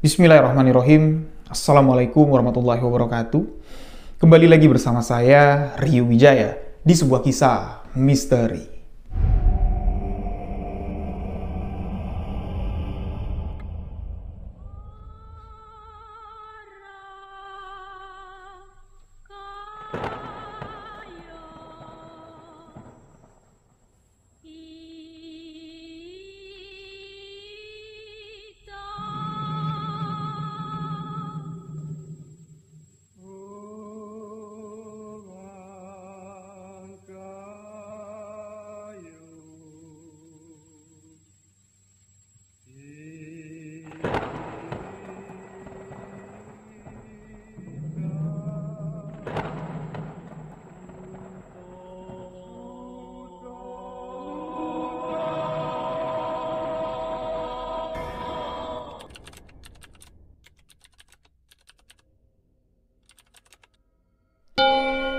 Bismillahirrahmanirrahim. Assalamualaikum warahmatullahi wabarakatuh. Kembali lagi bersama saya, Rio Wijaya, di sebuah kisah misteri.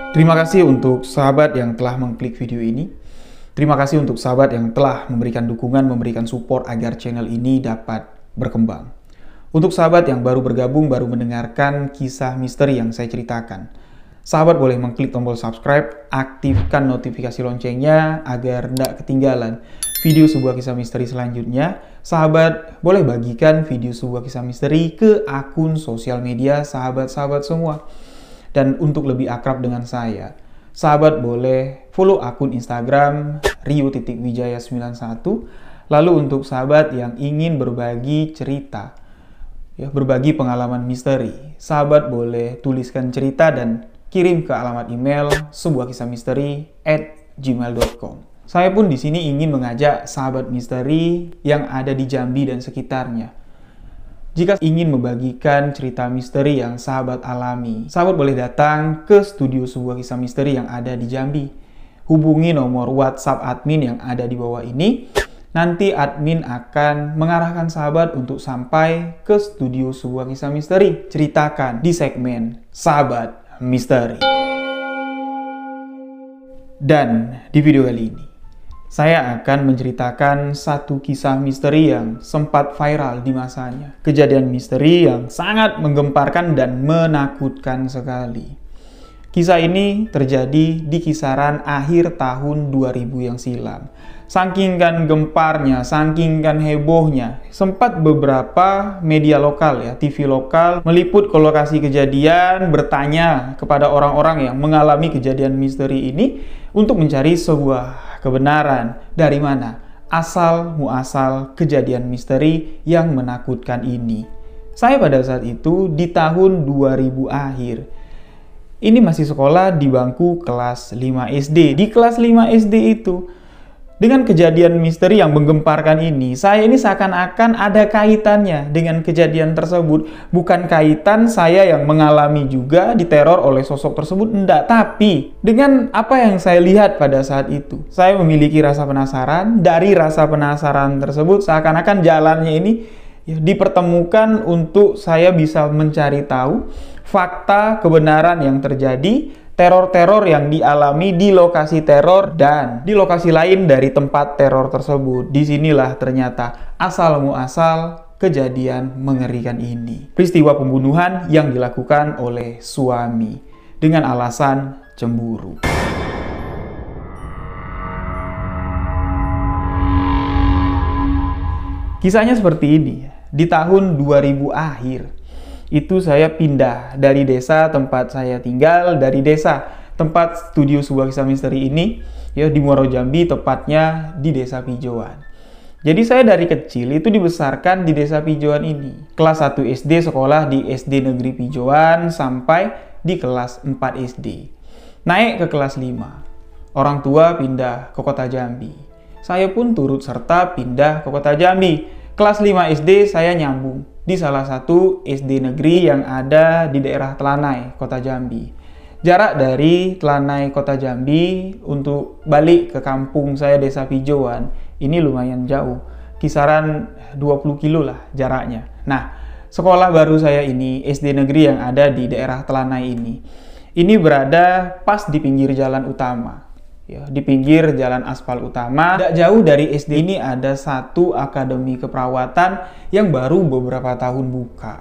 Terima kasih untuk sahabat yang telah mengklik video ini. Terima kasih untuk sahabat yang telah memberikan dukungan, memberikan support agar channel ini dapat berkembang. Untuk sahabat yang baru bergabung, baru mendengarkan kisah misteri yang saya ceritakan, sahabat boleh mengklik tombol subscribe, aktifkan notifikasi loncengnya agar tidak ketinggalan video sebuah kisah misteri selanjutnya. Sahabat boleh bagikan video sebuah kisah misteri ke akun sosial media sahabat-sahabat semua. Dan untuk lebih akrab dengan saya, sahabat boleh follow akun Instagram rio.wijaya91. Lalu untuk sahabat yang ingin berbagi cerita, berbagi pengalaman misteri, sahabat boleh tuliskan cerita dan kirim ke alamat email sebuahkisahmisteri@gmail.com. Saya pun di sini ingin mengajak sahabat misteri yang ada di Jambi dan sekitarnya. Jika ingin membagikan cerita misteri yang sahabat alami, sahabat boleh datang ke studio sebuah kisah misteri yang ada di Jambi. Hubungi nomor WhatsApp admin yang ada di bawah ini. Nanti admin akan mengarahkan sahabat untuk sampai ke studio sebuah kisah misteri. Ceritakan di segmen Sahabat Misteri. Dan di video kali ini, saya akan menceritakan satu kisah misteri yang sempat viral di masanya. Kejadian misteri yang sangat menggemparkan dan menakutkan sekali. Kisah ini terjadi di kisaran akhir tahun 2000 yang silam. Saking kan gemparnya, saking kan hebohnya, sempat beberapa media lokal TV lokal meliput ke lokasi kejadian, bertanya kepada orang-orang yang mengalami kejadian misteri ini untuk mencari sebuah kebenaran dari mana asal muasal kejadian misteri yang menakutkan ini. Saya pada saat itu di tahun 2000 akhir. Ini masih sekolah di bangku kelas 5 SD. Di kelas 5 SD itu, dengan kejadian misteri yang menggemparkan ini, saya ini seakan-akan ada kaitannya dengan kejadian tersebut. Bukan kaitan saya yang mengalami juga diteror oleh sosok tersebut, enggak. Tapi dengan apa yang saya lihat pada saat itu, saya memiliki rasa penasaran. Dari rasa penasaran tersebut, seakan-akan jalannya ini dipertemukan untuk saya bisa mencari tahu fakta kebenaran yang terjadi, teror-teror yang dialami di lokasi teror dan di lokasi lain dari tempat teror tersebut. Disinilah ternyata asal muasal kejadian mengerikan ini. Peristiwa pembunuhan yang dilakukan oleh suami dengan alasan cemburu. Kisahnya seperti ini. Di tahun 2000 akhir, itu saya pindah dari desa tempat saya tinggal, dari desa tempat studio sebuah kisah misteri ini, di Muaro Jambi, tepatnya di Desa Pijoan. Jadi saya dari kecil itu dibesarkan di Desa Pijoan ini. Kelas 1 SD sekolah di SD Negeri Pijoan sampai di kelas 4 SD. Naik ke kelas 5. Orang tua pindah ke Kota Jambi. Saya pun turut serta pindah ke Kota Jambi. Kelas 5 SD saya nyambung di salah satu SD negeri yang ada di daerah Telanai, Kota Jambi. Jarak dari Telanai, Kota Jambi untuk balik ke kampung saya Desa Pijoan ini lumayan jauh. Kisaran 20 kilo lah jaraknya. Nah, sekolah baru saya ini, SD negeri yang ada di daerah Telanai ini berada pas di pinggir jalan utama. ya, di pinggir jalan aspal utama. Tidak jauh dari SD ini ada satu akademi keperawatan yang baru beberapa tahun buka.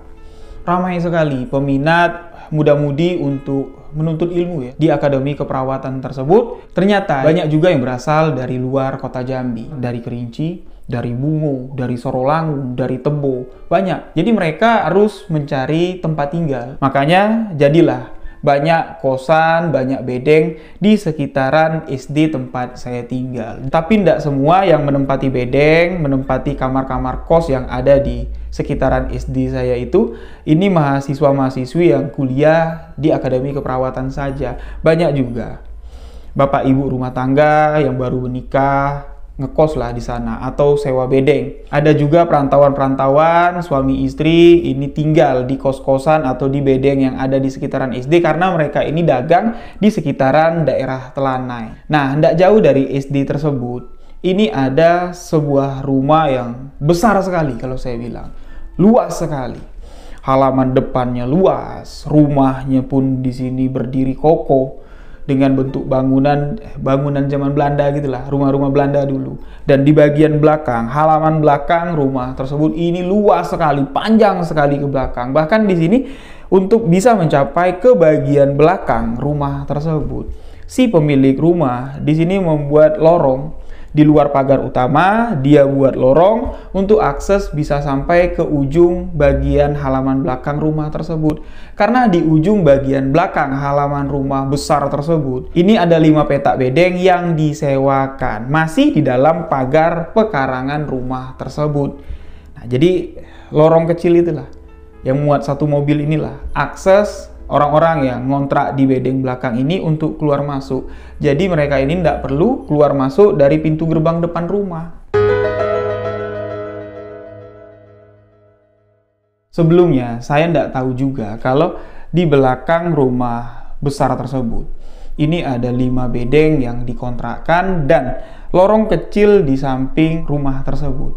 Ramai sekali peminat muda-mudi untuk menuntut ilmu ya di akademi keperawatan tersebut. Ternyata banyak juga yang berasal dari luar kota Jambi, dari Kerinci, dari Bungo, dari Sorolangun, dari Tebo, banyak. Jadi mereka harus mencari tempat tinggal. Makanya jadilah banyak kosan, banyak bedeng di sekitaran SD tempat saya tinggal. Tapi tidak semua yang menempati bedeng, menempati kamar-kamar kos yang ada di sekitaran SD saya ini mahasiswa-mahasiswi yang kuliah di akademi keperawatan saja. Banyak juga bapak ibu rumah tangga yang baru menikah, ngekos lah di sana atau sewa bedeng. Ada juga perantauan-perantauan suami istri ini tinggal di kos-kosan atau di bedeng yang ada di sekitaran SD karena mereka ini dagang di sekitaran daerah Telanai. Nah, tidak jauh dari SD tersebut, ini ada sebuah rumah yang besar sekali kalau saya bilang. Luas sekali. Halaman depannya luas, rumahnya pun di sini berdiri kokoh dengan bentuk bangunan zaman Belanda gitulah, rumah-rumah Belanda dulu. Dan di bagian belakang, halaman belakang rumah tersebut ini luas sekali, panjang sekali ke belakang. Bahkan di sini untuk bisa mencapai ke bagian belakang rumah tersebut, si pemilik rumah di sini membuat lorong. Di luar pagar utama, dia buat lorong untuk akses bisa sampai ke ujung bagian halaman belakang rumah tersebut. Karena di ujung bagian belakang halaman rumah besar tersebut, ini ada 5 petak bedeng yang disewakan. Masih di dalam pagar pekarangan rumah tersebut. Nah, jadi lorong kecil itulah yang muat satu mobil inilah akses orang-orang yang ngontrak di bedeng belakang ini untuk keluar masuk. Jadi mereka ini tidak perlu keluar masuk dari pintu gerbang depan rumah. Sebelumnya saya tidak tahu juga kalau di belakang rumah besar tersebut ini ada 5 bedeng yang dikontrakkan dan lorong kecil di samping rumah tersebut.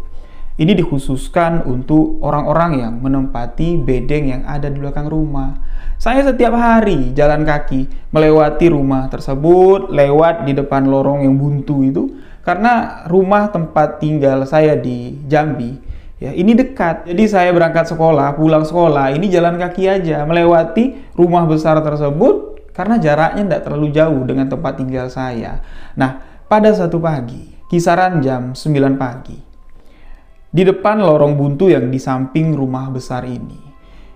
Ini dikhususkan untuk orang-orang yang menempati bedeng yang ada di belakang rumah. Saya setiap hari jalan kaki melewati rumah tersebut, lewat di depan lorong yang buntu itu, karena rumah tempat tinggal saya di Jambi, ya ini dekat. Jadi saya berangkat sekolah, pulang sekolah, ini jalan kaki aja, melewati rumah besar tersebut, karena jaraknya tidak terlalu jauh dengan tempat tinggal saya. Nah, pada satu pagi, kisaran jam 9 pagi, di depan lorong buntu yang di samping rumah besar ini,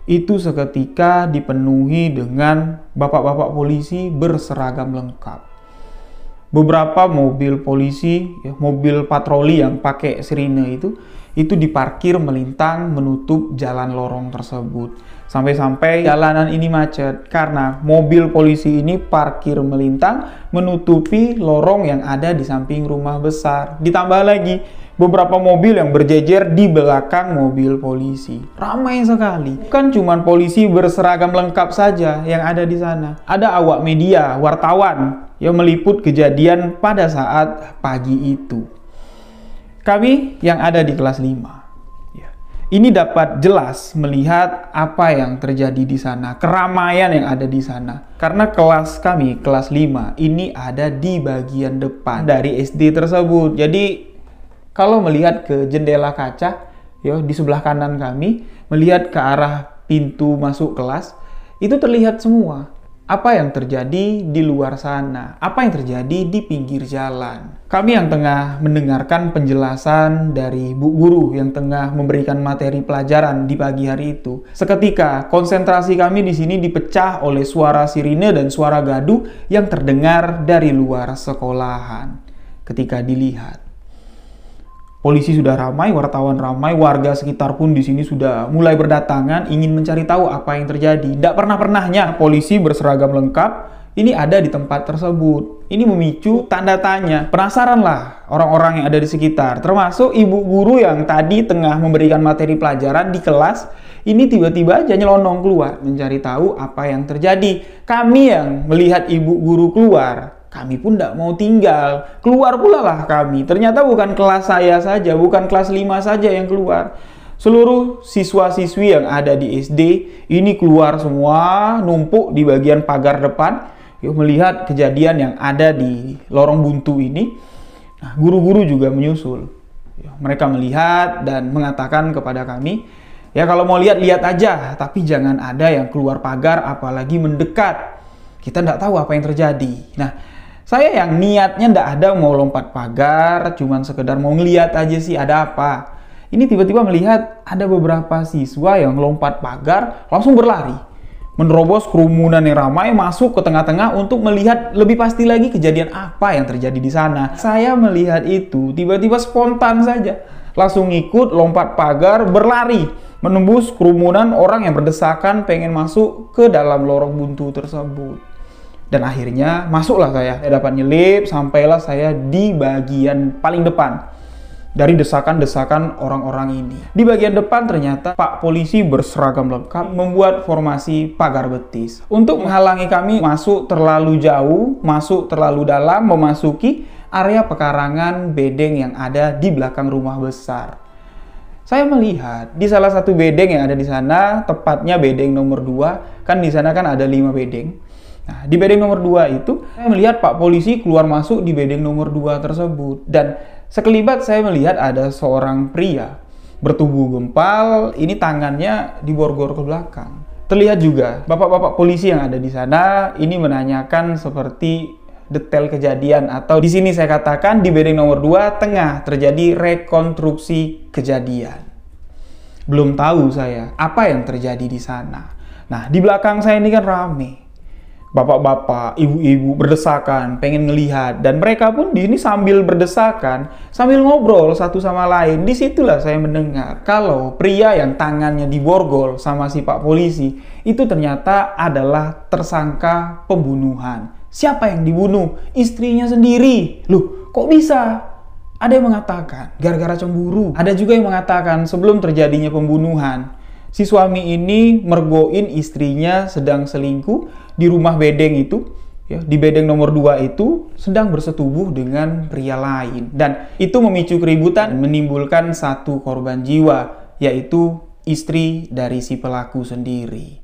itu seketika dipenuhi dengan bapak-bapak polisi berseragam lengkap. Beberapa mobil polisi, ya, mobil patroli yang pakai sirine itu diparkir melintang menutup jalan lorong tersebut. Sampai-sampai jalanan ini macet karena mobil polisi ini parkir melintang menutupi lorong yang ada di samping rumah besar. Ditambah lagi beberapa mobil yang berjejer di belakang mobil polisi. Ramai sekali. Bukan cuma polisi berseragam lengkap saja yang ada di sana. Ada awak media, wartawan yang meliput kejadian pada saat pagi itu. Kami yang ada di kelas 5. Ini dapat jelas melihat apa yang terjadi di sana, keramaian yang ada di sana. Karena kelas kami, kelas 5, ini ada di bagian depan dari SD tersebut. Jadi kalau melihat ke jendela kaca, ya, di sebelah kanan kami, melihat ke arah pintu masuk kelas, itu terlihat semua. Apa yang terjadi di luar sana, apa yang terjadi di pinggir jalan. Kami yang tengah mendengarkan penjelasan dari Bu Guru yang tengah memberikan materi pelajaran di pagi hari itu. Seketika konsentrasi kami di sini dipecah oleh suara sirine dan suara gaduh yang terdengar dari luar sekolahan. Ketika dilihat, polisi sudah ramai, wartawan ramai, warga sekitar pun di sini sudah mulai berdatangan ingin mencari tahu apa yang terjadi. Tidak pernah-pernahnya polisi berseragam lengkap ini ada di tempat tersebut. Ini memicu tanda tanya. Penasaranlah orang-orang yang ada di sekitar, termasuk ibu guru yang tadi tengah memberikan materi pelajaran di kelas. Ini tiba-tiba aja nyelonong keluar mencari tahu apa yang terjadi. Kami yang melihat ibu guru keluar, kami pun tidak mau tinggal. Keluar pula lah kami. Ternyata bukan kelas saya saja, bukan kelas 5 saja yang keluar. Seluruh siswa-siswi yang ada di SD ini keluar semua, numpuk di bagian pagar depan. Yuk melihat kejadian yang ada di lorong buntu ini, nah, guru-guru juga menyusul. Mereka melihat dan mengatakan kepada kami, ya kalau mau lihat-lihat aja, tapi jangan ada yang keluar pagar apalagi mendekat. Kita nggak tahu apa yang terjadi. Nah, saya yang niatnya nggak ada mau lompat pagar, cuman sekedar mau ngeliat aja sih ada apa. Ini tiba-tiba melihat ada beberapa siswa yang lompat pagar langsung berlari, menerobos kerumunan yang ramai masuk ke tengah-tengah untuk melihat lebih pasti lagi kejadian apa yang terjadi di sana. Saya melihat itu tiba-tiba spontan saja, langsung ikut lompat pagar berlari, menembus kerumunan orang yang berdesakan pengen masuk ke dalam lorong buntu tersebut. Dan akhirnya masuklah saya dapat nyelip, sampailah saya di bagian paling depan dari desakan-desakan orang-orang ini. Di bagian depan ternyata Pak Polisi berseragam lengkap membuat formasi pagar betis untuk menghalangi kami masuk terlalu jauh, masuk terlalu dalam, memasuki area pekarangan bedeng yang ada di belakang rumah besar. Saya melihat di salah satu bedeng yang ada di sana, tepatnya bedeng nomor 2, kan di sana kan ada 5 bedeng. Nah, di bedeng nomor 2 itu, saya melihat Pak Polisi keluar masuk di bedeng nomor 2 tersebut. Dan sekelibat saya melihat ada seorang pria bertubuh gempal, ini tangannya diborgol ke belakang. Terlihat juga bapak-bapak polisi yang ada di sana, ini menanyakan seperti detail kejadian, atau di sini saya katakan di bedeng nomor 2 tengah terjadi rekonstruksi kejadian. Belum tahu saya apa yang terjadi di sana. Nah, di belakang saya ini kan rame. Bapak-bapak, ibu-ibu berdesakan, pengen ngelihat, dan mereka pun di sini sambil berdesakan, sambil ngobrol satu sama lain. Disitulah saya mendengar kalau pria yang tangannya diborgol sama si Pak Polisi itu ternyata adalah tersangka pembunuhan. Siapa yang dibunuh? Istrinya sendiri. Loh, kok bisa? Ada yang mengatakan gara-gara cemburu. Ada juga yang mengatakan sebelum terjadinya pembunuhan, si suami ini mergoin istrinya sedang selingkuh di rumah bedeng itu, ya, di bedeng nomor 2 itu sedang bersetubuh dengan pria lain. Dan itu memicu keributan, menimbulkan satu korban jiwa, yaitu istri dari si pelaku sendiri.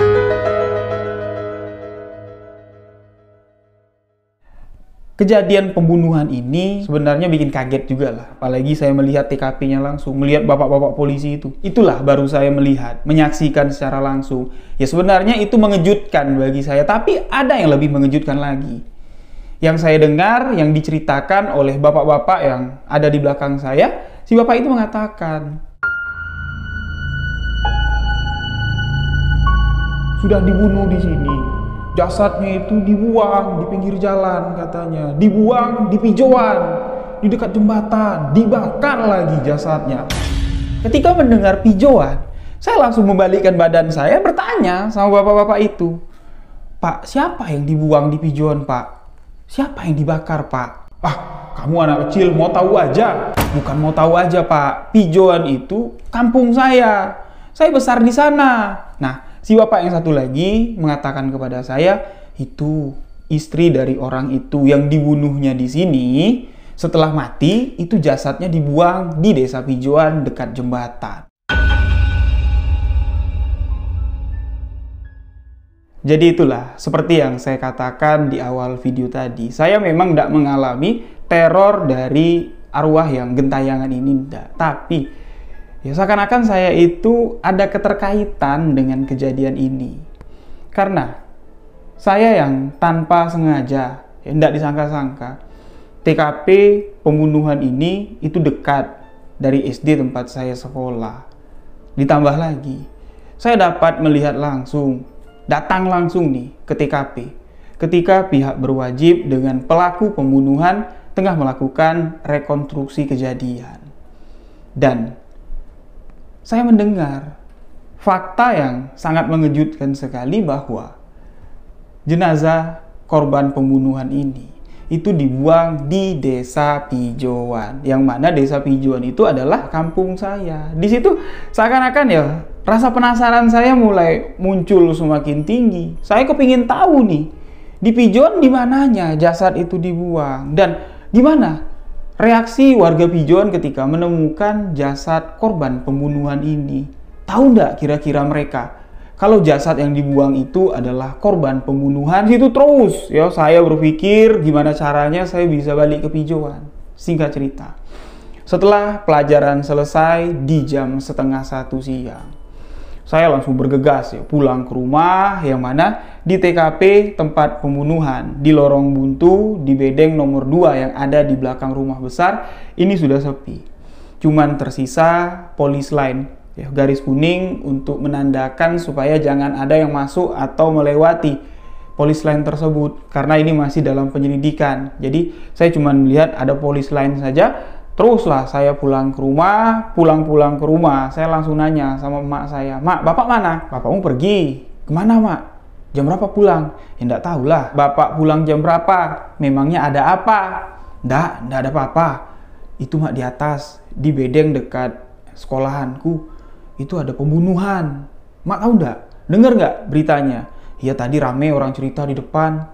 Kejadian pembunuhan ini sebenarnya bikin kaget juga lah. Apalagi saya melihat TKP-nya langsung, melihat bapak-bapak polisi itu. Itulah baru saya melihat, menyaksikan secara langsung. Ya sebenarnya itu mengejutkan bagi saya, tapi ada yang lebih mengejutkan lagi. Yang saya dengar, yang diceritakan oleh bapak-bapak yang ada di belakang saya, si bapak itu mengatakan, sudah dibunuh di sini. Jasadnya itu dibuang di pinggir jalan katanya, dibuang di pijoan, di dekat jembatan, dibakar lagi jasadnya. Ketika mendengar pijoan, saya langsung membalikkan badan saya bertanya sama bapak-bapak itu, Pak, siapa yang dibuang di pijoan, Pak? Siapa yang dibakar, Pak? Ah, kamu anak kecil mau tahu aja. Bukan mau tahu aja, Pak. Pijoan itu kampung saya. Saya besar di sana. Nah, si bapak yang satu lagi mengatakan kepada saya, itu istri dari orang itu yang dibunuhnya di sini. Setelah mati, itu jasadnya dibuang di desa Pijoan dekat jembatan. Jadi itulah, seperti yang saya katakan di awal video tadi. Saya memang tidak mengalami teror dari arwah yang gentayangan ini, tidak. Tapi ya seakan-akan saya itu ada keterkaitan dengan kejadian ini. Karena saya yang tanpa sengaja, ya tidak disangka-sangka, TKP pembunuhan ini itu dekat dari SD tempat saya sekolah. Ditambah lagi, saya dapat melihat langsung, datang langsung nih ke TKP ketika pihak berwajib dengan pelaku pembunuhan tengah melakukan rekonstruksi kejadian. Dan saya mendengar fakta yang sangat mengejutkan sekali bahwa jenazah korban pembunuhan ini itu dibuang di desa Pijoan, yang mana desa Pijoan itu adalah kampung saya. Di situ seakan-akan ya rasa penasaran saya mulai muncul semakin tinggi. Saya kepingin tahu nih, di Pijoan di mananya jasad itu dibuang, dan gimana reaksi warga Pijoan ketika menemukan jasad korban pembunuhan ini. Tahu nggak kira-kira mereka kalau jasad yang dibuang itu adalah korban pembunuhan. Itu terus ya saya berpikir gimana caranya saya bisa balik ke Pijoan. Singkat cerita, setelah pelajaran selesai di jam 12:30 siang, saya langsung bergegas ya pulang ke rumah, yang mana di TKP tempat pembunuhan di lorong buntu di bedeng nomor 2 yang ada di belakang rumah besar ini sudah sepi. Cuman tersisa polis line ya, garis kuning untuk menandakan supaya jangan ada yang masuk atau melewati polis line tersebut karena ini masih dalam penyelidikan. Jadi saya cuma melihat ada polis line saja. Teruslah saya pulang ke rumah, pulang ke rumah, saya langsung nanya sama emak saya, "Mak, bapak mana?" "Bapakmu pergi." "Kemana, Mak? Jam berapa pulang?" "Ya enggak tahulah." "Bapak pulang jam berapa? Memangnya ada apa?" Enggak ada apa-apa. "Itu, Mak, di atas, di bedeng dekat sekolahanku, itu ada pembunuhan." "Mak tahu enggak? Dengar enggak beritanya?" "Iya, tadi rame orang cerita di depan."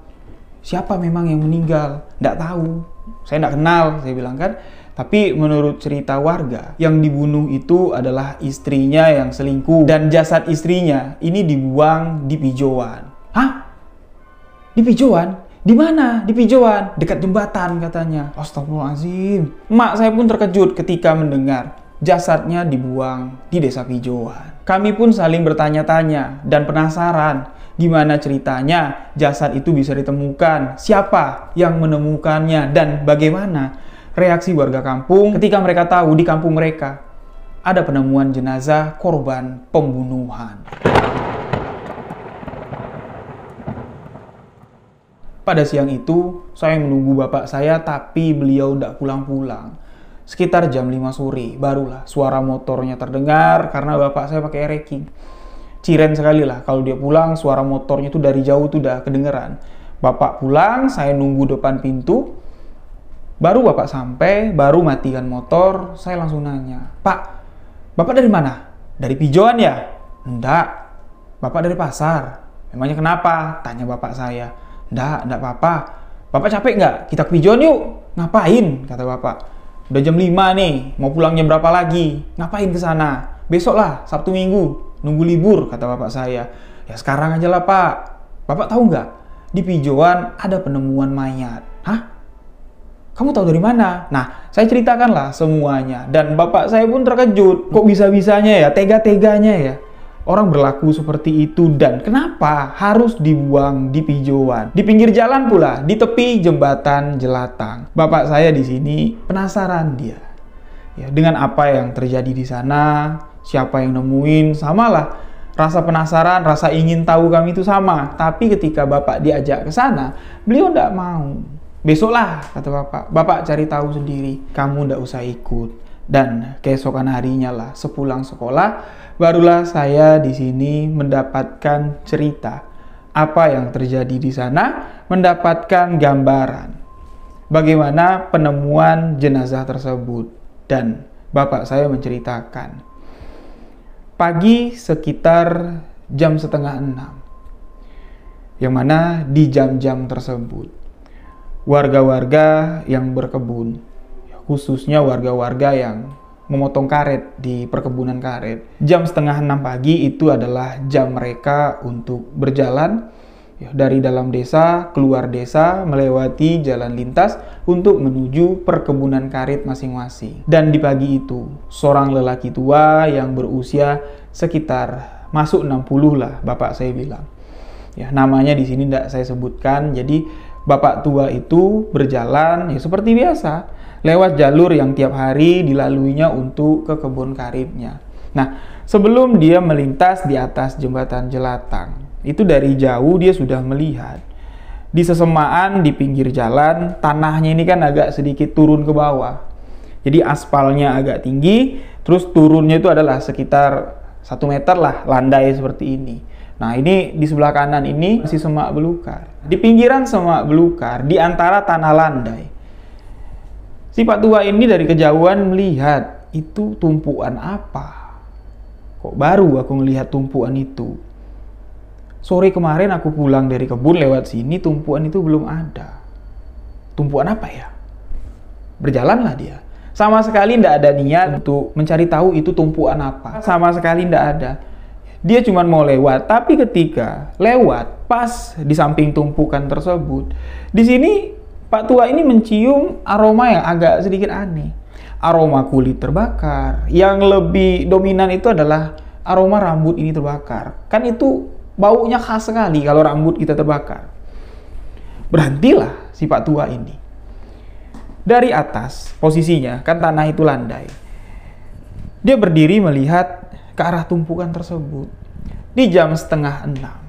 "Siapa memang yang meninggal?" "Enggak tahu. Saya enggak kenal," saya bilang kan. Tapi menurut cerita warga, yang dibunuh itu adalah istrinya yang selingkuh. Dan jasad istrinya ini dibuang di Pijoan. "Hah? Di Pijoan? Di mana? Di Pijoan?" "Dekat jembatan," katanya. Astagfirullahaladzim. Mak saya pun terkejut ketika mendengar jasadnya dibuang di desa Pijoan. Kami pun saling bertanya-tanya dan penasaran gimana ceritanya jasad itu bisa ditemukan, siapa yang menemukannya, dan bagaimana reaksi warga kampung ketika mereka tahu di kampung mereka ada penemuan jenazah korban pembunuhan. Pada siang itu, saya menunggu bapak saya tapi beliau tidak pulang-pulang. Sekitar jam 5 sore, barulah suara motornya terdengar karena bapak saya pakai ereking. Ciren sekali lah kalau dia pulang, suara motornya itu dari jauh tuh udah kedengeran. Bapak pulang, saya nunggu depan pintu. Baru bapak sampai, baru matikan motor, saya langsung nanya, "Pak, bapak dari mana?" "Dari Pijoan ya?" "Enggak, bapak dari pasar." "Memangnya kenapa?" tanya bapak saya. Enggak apa-apa." "Bapak capek nggak? Kita ke Pijoan yuk." "Ngapain?" kata bapak. "Udah jam 5 nih, mau pulang jam berapa lagi? Ngapain ke sana?" "Besok lah, Sabtu Minggu, nunggu libur," kata bapak saya. "Ya sekarang aja lah, Pak. Bapak tahu nggak? Di Pijoan ada penemuan mayat." "Hah? Kamu tahu dari mana?" Nah, saya ceritakanlah semuanya. Dan bapak saya pun terkejut. Kok bisa-bisanya ya, tega-teganya ya orang berlaku seperti itu, dan kenapa harus dibuang di Pijoan? Di pinggir jalan pula, di tepi jembatan Jelatang. Bapak saya di sini penasaran dia. Ya, dengan apa yang terjadi di sana, siapa yang nemuin, samalah. Rasa penasaran, rasa ingin tahu kami itu sama. Tapi ketika bapak diajak ke sana, beliau tidak mau. "Besoklah," kata bapak. "Bapak cari tahu sendiri. Kamu ndak usah ikut." Dan keesokan harinya lah, sepulang sekolah, barulah saya di sini mendapatkan cerita apa yang terjadi di sana, mendapatkan gambaran bagaimana penemuan jenazah tersebut. Dan bapak saya menceritakan, pagi sekitar jam 5:30, yang mana di jam-jam tersebut warga-warga yang berkebun, khususnya warga-warga yang memotong karet di perkebunan karet, jam 5:30 pagi itu adalah jam mereka untuk berjalan dari dalam desa keluar desa melewati jalan lintas untuk menuju perkebunan karet masing-masing. Dan di pagi itu seorang lelaki tua yang berusia sekitar masuk 60 lah, bapak saya bilang. Ya, namanya di sini tidak saya sebutkan. Jadi bapak tua itu berjalan ya seperti biasa lewat jalur yang tiap hari dilaluinya untuk ke kebun karetnya. Nah, sebelum dia melintas di atas jembatan Jelatang, itu dari jauh dia sudah melihat di sesemaan di pinggir jalan, tanahnya ini kan agak sedikit turun ke bawah. Jadi aspalnya agak tinggi, terus turunnya itu adalah sekitar 1 meter lah, landai seperti ini. Nah, ini di sebelah kanan ini masih semak belukar. Di pinggiran semak belukar, di antara tanah landai, si Pak Tua ini dari kejauhan melihat itu tumpuan apa. Kok baru aku melihat tumpuan itu? Sore kemarin aku pulang dari kebun lewat sini, tumpuan itu belum ada. Tumpuan apa ya? Berjalanlah dia. Sama sekali tidak ada niat untuk mencari tahu itu tumpuan apa. Sama sekali tidak ada. Dia cuma mau lewat, tapi ketika lewat pas di samping tumpukan tersebut, di sini Pak Tua ini mencium aroma yang agak sedikit aneh. Aroma kulit terbakar. Yang lebih dominan itu adalah aroma rambut ini terbakar. Kan itu baunya khas sekali kalau rambut kita terbakar. Berhentilah si Pak Tua ini. Dari atas posisinya, kan tanah itu landai. Dia berdiri melihat ke arah tumpukan tersebut. Di jam 5:30.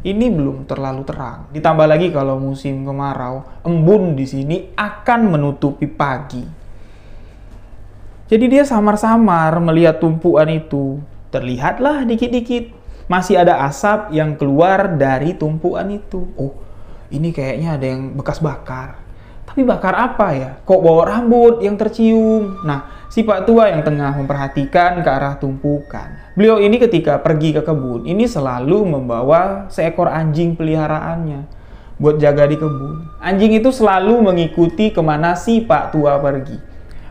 Ini belum terlalu terang. Ditambah lagi kalau musim kemarau, embun di sini akan menutupi pagi. Jadi dia samar-samar melihat tumpukan itu. Terlihatlah dikit-dikit masih ada asap yang keluar dari tumpukan itu. Oh, ini kayaknya ada yang bekas bakar. Tapi bakar apa ya? Kok bau rambut yang tercium? Nah, si Pak Tua yang tengah memperhatikan ke arah tumpukan. Beliau ini ketika pergi ke kebun, ini selalu membawa seekor anjing peliharaannya buat jaga di kebun. Anjing itu selalu mengikuti kemana si Pak Tua pergi.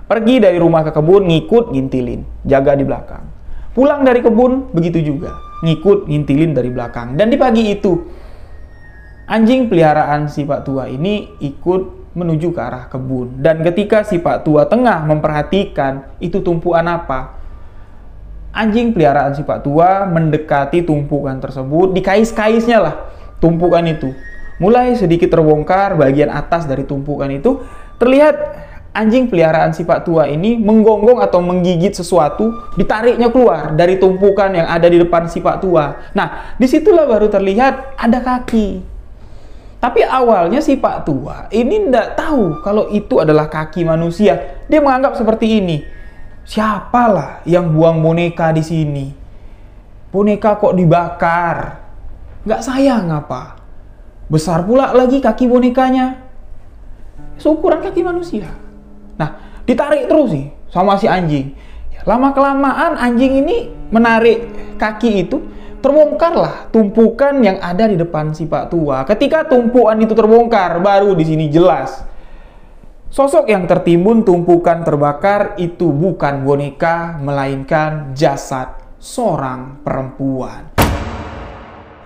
Pergi dari rumah ke kebun, ngikut ngintilin, jaga di belakang. Pulang dari kebun, begitu juga. Ngikut ngintilin dari belakang. Dan di pagi itu, anjing peliharaan si Pak Tua ini ikut menuju ke arah kebun. Dan ketika si Pak Tua tengah memperhatikan itu tumpukan apa, anjing peliharaan si Pak Tua mendekati tumpukan tersebut, dikais-kaisnya lah tumpukan itu. Mulai sedikit terbongkar bagian atas dari tumpukan itu, terlihat anjing peliharaan si Pak Tua ini menggonggong atau menggigit sesuatu, ditariknya keluar dari tumpukan yang ada di depan si Pak Tua. Nah, disitulah baru terlihat ada kaki. Tapi awalnya si Pak Tua ini tidak tahu kalau itu adalah kaki manusia. Dia menganggap seperti ini. Siapalah yang buang boneka di sini? Boneka kok dibakar? Nggak sayang apa? Besar pula lagi kaki bonekanya. Seukuran kaki manusia. Nah, ditarik terus sih sama si anjing. Lama-kelamaan anjing ini menarik kaki itu. Terbongkarlah tumpukan yang ada di depan si Pak Tua. Ketika tumpukan itu terbongkar, baru di sini jelas. Sosok yang tertimbun tumpukan terbakar itu bukan boneka, melainkan jasad seorang perempuan.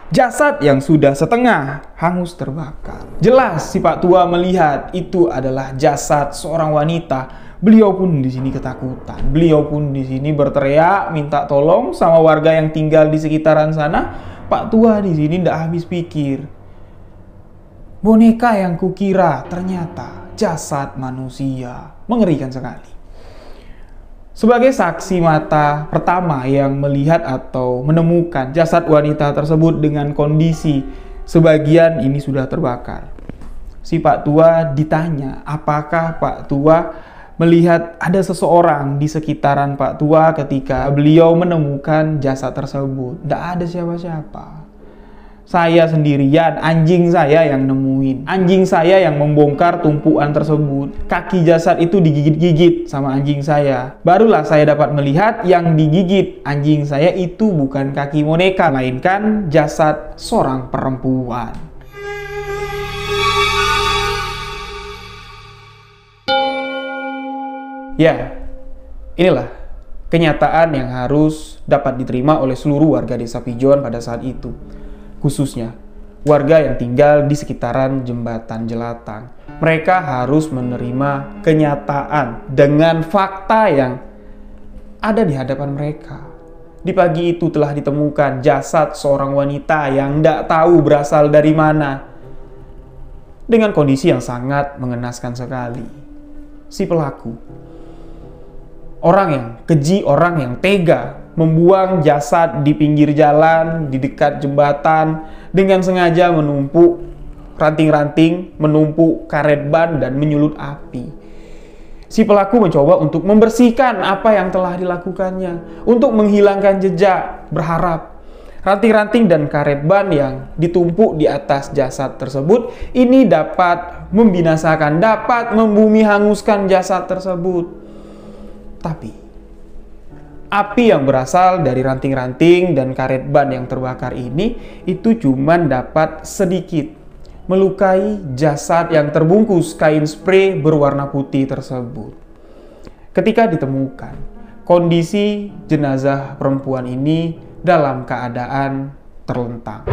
Jasad yang sudah setengah hangus terbakar. Jelas si Pak Tua melihat itu adalah jasad seorang wanita. Beliau pun di sini ketakutan. Beliau pun di sini berteriak minta tolong sama warga yang tinggal di sekitaran sana. Pak Tua di sini tidak habis pikir. Boneka yang kukira ternyata jasad manusia. Mengerikan sekali. Sebagai saksi mata pertama yang melihat atau menemukan jasad wanita tersebut dengan kondisi sebagian ini sudah terbakar. Si Pak Tua ditanya, apakah Pak Tua melihat ada seseorang di sekitaran Pak Tua ketika beliau menemukan jasad tersebut. Tidak ada siapa-siapa. Saya sendirian, anjing saya yang nemuin. Anjing saya yang membongkar tumpukan tersebut. Kaki jasad itu digigit-gigit sama anjing saya. Barulah saya dapat melihat yang digigit anjing saya itu bukan kaki boneka, melainkan jasad seorang perempuan. Ya, inilah kenyataan yang harus dapat diterima oleh seluruh warga desa Pijon pada saat itu. Khususnya warga yang tinggal di sekitaran jembatan Jelatang. Mereka harus menerima kenyataan dengan fakta yang ada di hadapan mereka. Di pagi itu telah ditemukan jasad seorang wanita yang tidak tahu berasal dari mana. Dengan kondisi yang sangat mengenaskan sekali. Si pelaku, orang yang keji, orang yang tega, membuang jasad di pinggir jalan, di dekat jembatan, dengan sengaja menumpuk ranting-ranting, menumpuk karet ban, dan menyulut api. Si pelaku mencoba untuk membersihkan apa yang telah dilakukannya, untuk menghilangkan jejak, berharap ranting-ranting dan karet ban yang ditumpuk di atas jasad tersebut ini dapat membinasakan, dapat membumi hanguskan jasad tersebut. Tapi api yang berasal dari ranting-ranting dan karet ban yang terbakar ini itu cuma dapat sedikit melukai jasad yang terbungkus kain spray berwarna putih tersebut. Ketika ditemukan, kondisi jenazah perempuan ini dalam keadaan terlentang.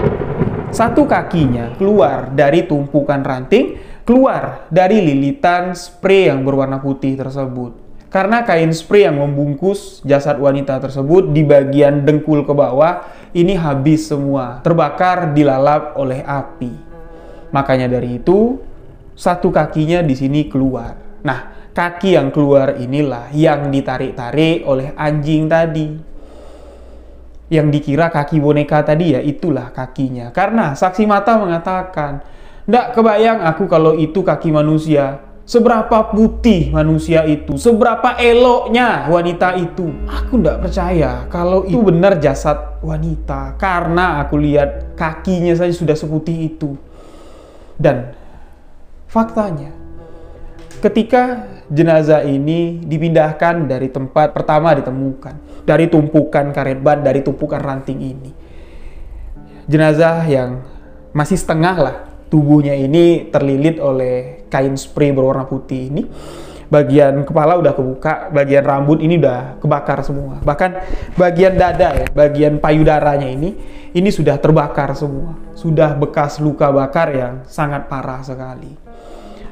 Satu kakinya keluar dari tumpukan ranting, keluar dari lilitan spray yang berwarna putih tersebut. Karena kain spray yang membungkus jasad wanita tersebut di bagian dengkul ke bawah ini habis semua, terbakar dilalap oleh api. Makanya dari itu, satu kakinya di sini keluar. Nah, kaki yang keluar inilah yang ditarik-tarik oleh anjing tadi. Yang dikira kaki boneka tadi ya itulah kakinya. Karena saksi mata mengatakan, "Nggak kebayang aku kalau itu kaki manusia. Seberapa putih manusia itu, seberapa eloknya wanita itu. Aku nggak percaya kalau itu benar jasad wanita. Karena aku lihat kakinya saja sudah seputih itu." Dan faktanya, ketika jenazah ini dipindahkan dari tempat pertama ditemukan, dari tumpukan karet ban, dari tumpukan ranting ini, jenazah yang masih setengah lah tubuhnya ini terlilit oleh kain spray berwarna putih ini, bagian kepala udah kebuka, bagian rambut ini udah kebakar semua, bahkan bagian dada ya, bagian payudaranya ini sudah terbakar semua, sudah bekas luka bakar yang sangat parah sekali.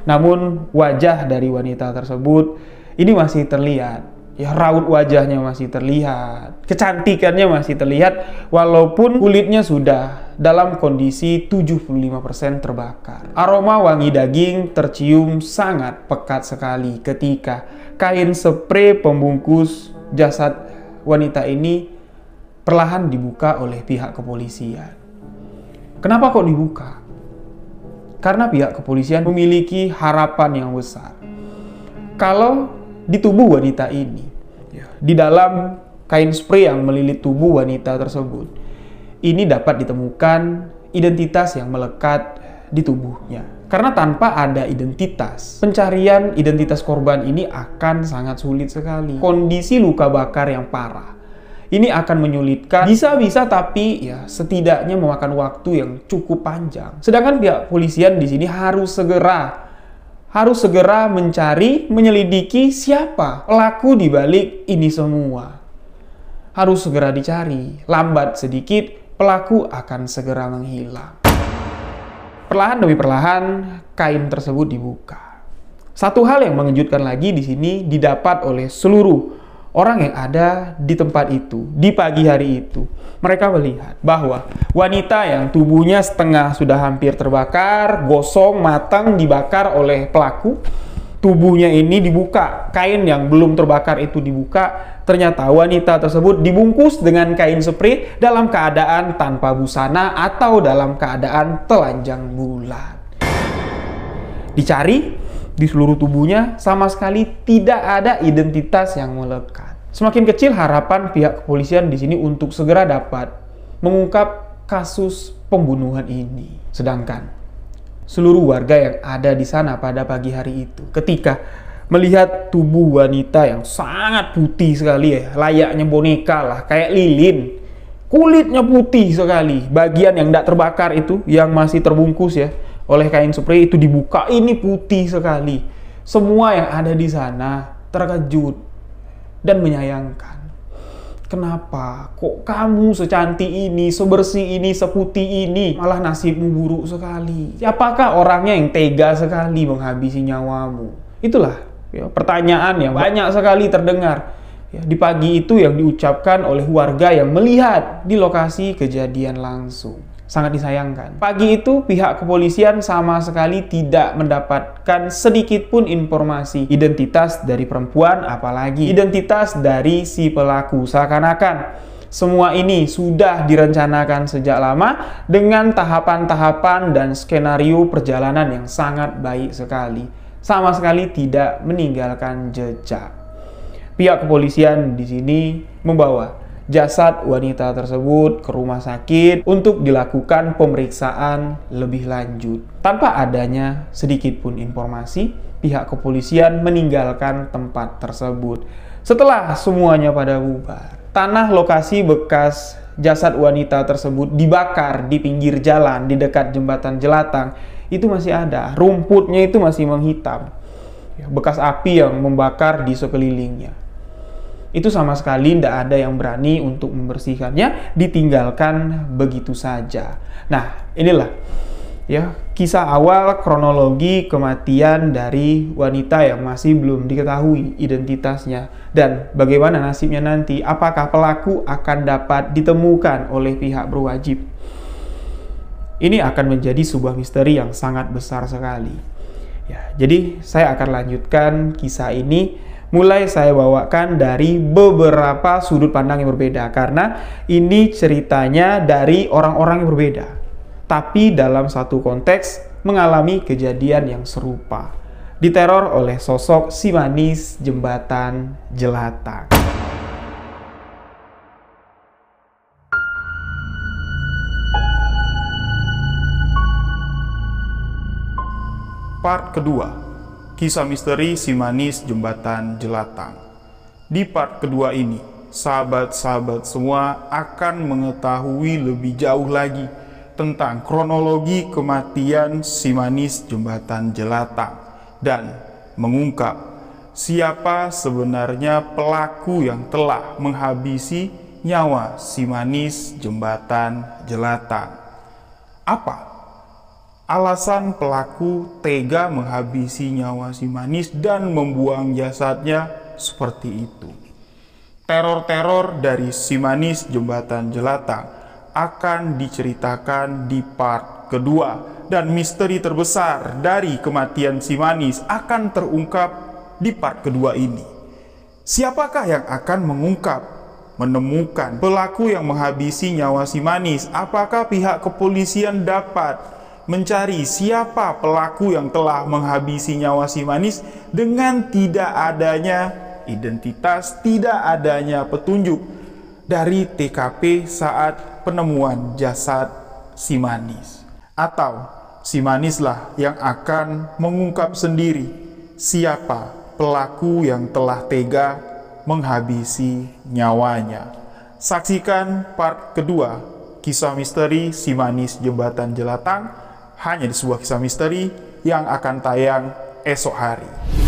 Namun wajah dari wanita tersebut ini masih terlihat. Ya, raut wajahnya masih terlihat, kecantikannya masih terlihat, walaupun kulitnya sudah dalam kondisi 75% terbakar. Aroma wangi daging tercium sangat pekat sekali ketika kain spray pembungkus jasad wanita ini perlahan dibuka oleh pihak kepolisian. Kenapa kok dibuka? Karena pihak kepolisian memiliki harapan yang besar. Kalau di tubuh wanita ini, di dalam kain spray yang melilit tubuh wanita tersebut, ini dapat ditemukan identitas yang melekat di tubuhnya. Karena tanpa ada identitas, pencarian identitas korban ini akan sangat sulit sekali. Kondisi luka bakar yang parah ini akan menyulitkan, bisa-bisa tapi ya setidaknya memakan waktu yang cukup panjang. Sedangkan pihak polisian di sini harus segera mencari, menyelidiki siapa pelaku di balik ini semua. Harus segera dicari. Lambat sedikit, pelaku akan segera menghilang. Perlahan demi perlahan, kain tersebut dibuka. Satu hal yang mengejutkan lagi di sini didapat oleh seluruh orang yang ada di tempat itu, di pagi hari itu. Mereka melihat bahwa wanita yang tubuhnya setengah sudah hampir terbakar, gosong, matang, dibakar oleh pelaku, tubuhnya ini dibuka, kain yang belum terbakar itu dibuka, ternyata wanita tersebut dibungkus dengan kain spray dalam keadaan tanpa busana atau dalam keadaan telanjang bulat. Dicari di seluruh tubuhnya, sama sekali tidak ada identitas yang melekat. Semakin kecil harapan pihak kepolisian di sini untuk segera dapat mengungkap kasus pembunuhan ini. Sedangkan seluruh warga yang ada di sana pada pagi hari itu, ketika melihat tubuh wanita yang sangat putih sekali ya, layaknya boneka lah, kayak lilin, kulitnya putih sekali, bagian yang tidak terbakar itu, yang masih terbungkus ya oleh kain spray itu dibuka, ini putih sekali. Semua yang ada di sana terkejut dan menyayangkan. Kenapa kok kamu secantik ini, sebersih ini, seputih ini, malah nasibmu buruk sekali? Siapakah orangnya yang tega sekali menghabisi nyawamu? Itulah ya, pertanyaan yang banyak sekali terdengar ya, di pagi itu yang diucapkan oleh warga yang melihat di lokasi kejadian langsung. Sangat disayangkan. Pagi itu pihak kepolisian sama sekali tidak mendapatkan sedikit pun informasi identitas dari perempuan, apalagi identitas dari si pelaku. Seakan-akan semua ini sudah direncanakan sejak lama dengan tahapan-tahapan dan skenario perjalanan yang sangat baik sekali. Sama sekali tidak meninggalkan jejak. Pihak kepolisian di sini membawa jasad wanita tersebut ke rumah sakit untuk dilakukan pemeriksaan lebih lanjut. Tanpa adanya sedikit pun informasi, pihak kepolisian meninggalkan tempat tersebut. Setelah semuanya pada bubar, tanah lokasi bekas jasad wanita tersebut dibakar di pinggir jalan di dekat jembatan Jelatang itu masih ada. Rumputnya itu masih menghitam. Bekas api yang membakar di sekelilingnya. Itu sama sekali tidak ada yang berani untuk membersihkannya, ditinggalkan begitu saja. Nah, inilah ya kisah awal kronologi kematian dari wanita yang masih belum diketahui identitasnya dan bagaimana nasibnya nanti. Apakah pelaku akan dapat ditemukan oleh pihak berwajib? Ini akan menjadi sebuah misteri yang sangat besar sekali. Ya, jadi saya akan lanjutkan kisah ini. Mulai saya bawakan dari beberapa sudut pandang yang berbeda karena ini ceritanya dari orang-orang yang berbeda, tapi dalam satu konteks mengalami kejadian yang serupa. Diteror oleh sosok si manis jembatan Jelatang. Part kedua. Kisah misteri si manis jembatan Jelatang. Di part kedua ini, sahabat-sahabat semua akan mengetahui lebih jauh lagi tentang kronologi kematian si manis jembatan Jelatang dan mengungkap siapa sebenarnya pelaku yang telah menghabisi nyawa si manis jembatan Jelatang. Apa alasan pelaku tega menghabisi nyawa si manis dan membuang jasadnya seperti itu? Teror-teror dari si manis jembatan Jelatang akan diceritakan di part kedua dan misteri terbesar dari kematian si manis akan terungkap di part kedua ini. Siapakah yang akan menemukan pelaku yang menghabisi nyawa si manis? Apakah pihak kepolisian dapat mencari siapa pelaku yang telah menghabisi nyawa si manis dengan tidak adanya identitas, tidak adanya petunjuk dari TKP saat penemuan jasad si manis? Atau si manislah yang akan mengungkap sendiri siapa pelaku yang telah tega menghabisi nyawanya? Saksikan part kedua kisah misteri si manis jembatan Jelatang hanya di sebuah kisah misteri yang akan tayang esok hari.